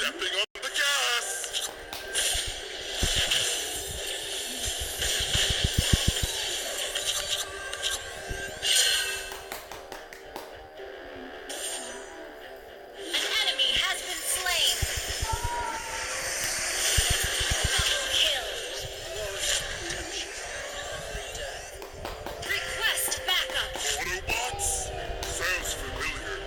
stepping on the gas! An enemy has been slain. Double kill. Request backup. Autobots? Sounds familiar.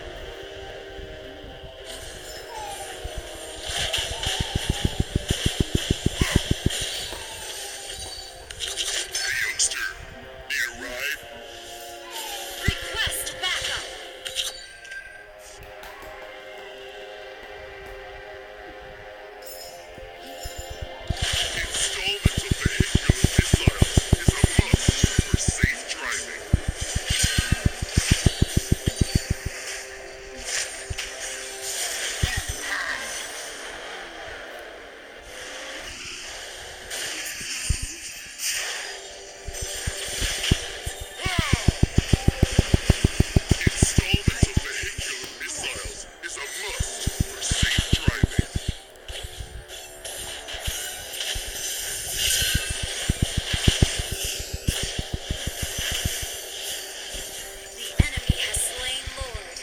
Hey, youngster. Need a ride? Request backup. Installment of vehicular missiles is a must for safe driving. Installment of vehicular missiles is a must for safe driving. The enemy has slain Lord.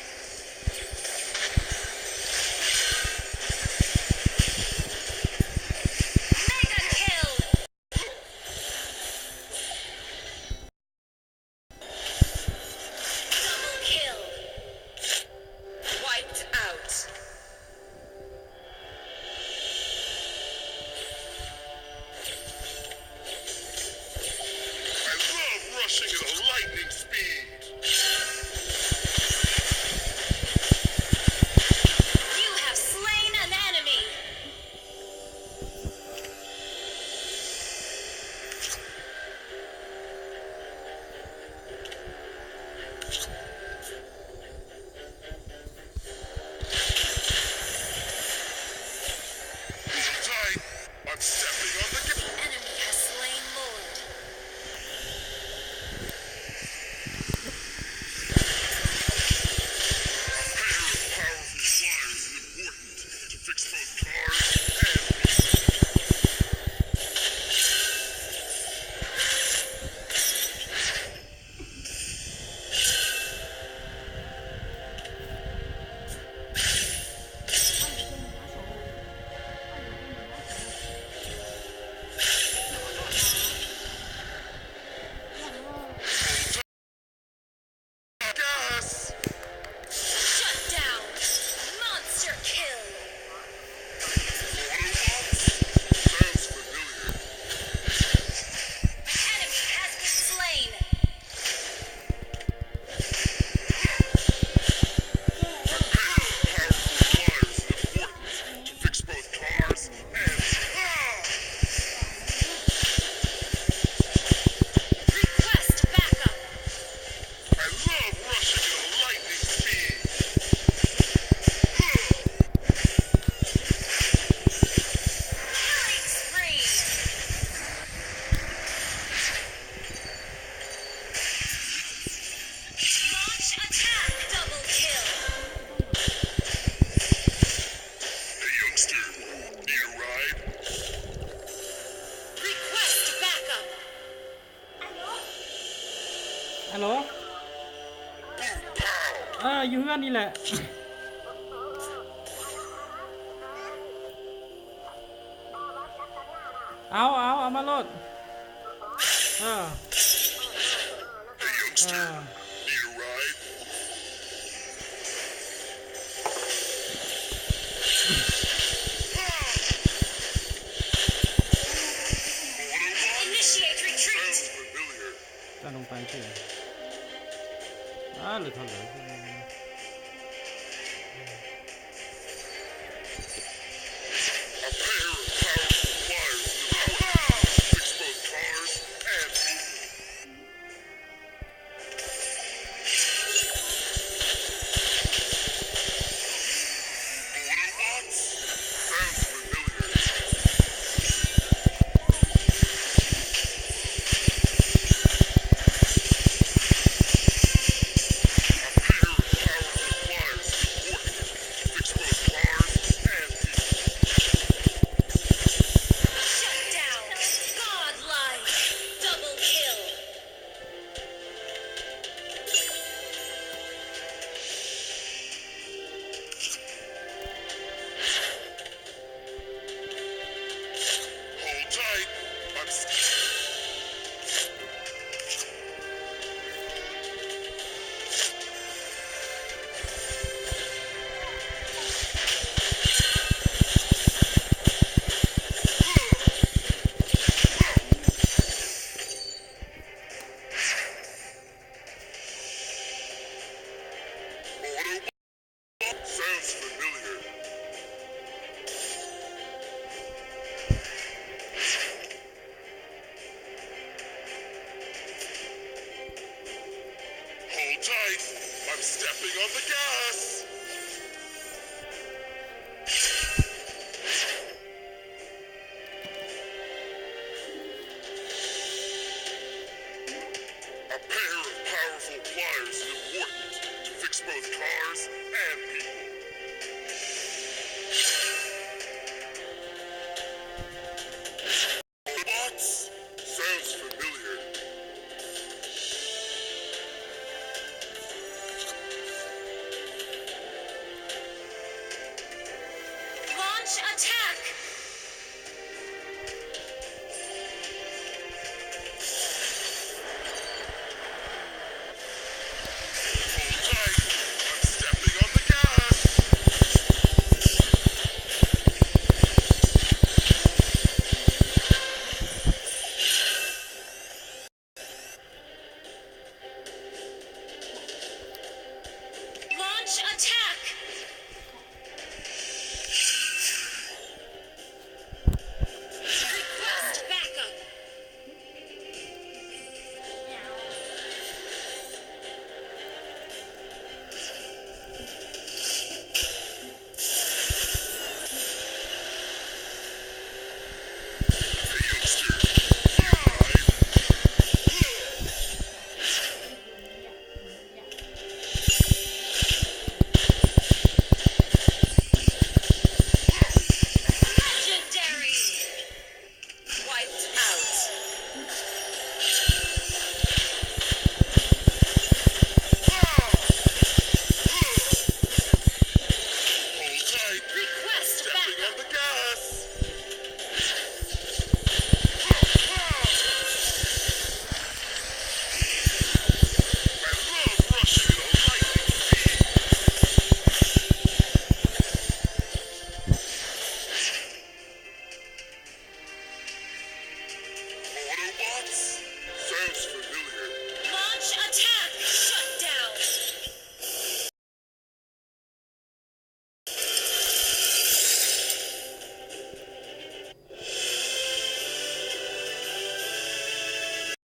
Mega kill. Double kill. Wiped out. I love rushing at a lightning speed. You have slain an enemy. Hold tight. I'm stepping on the gas. Enemy has slain Lord. A pair of powerful flyers is important to fix both cars and people. Gas! Shut down. Monster kill. Autobots? Sounds familiar. An enemy has been slain. A pair of powerful flyers is important to fix both cars and Request backup. I love rushing at a lightning speed. Killing spree. Launch attack. Double kill. Hey, youngster. Need a ride? Request backup. ฮัลโหล Boom, pow! อยู่เพื่อนนี่แหละ เอามาโลดเออ Hey, youngster. Need a ride? Autobots? Initiate retreat. Sounds familiar. จะลงไปเฉยเหลือเท่าไหร่ A pair of powerful flyers is important to fix both cars and people. sounds familiar. Hold tight. I'm stepping on the gas. A pair of powerful pliers is important to fix both cars and people. Box sounds familiar. Launch attack!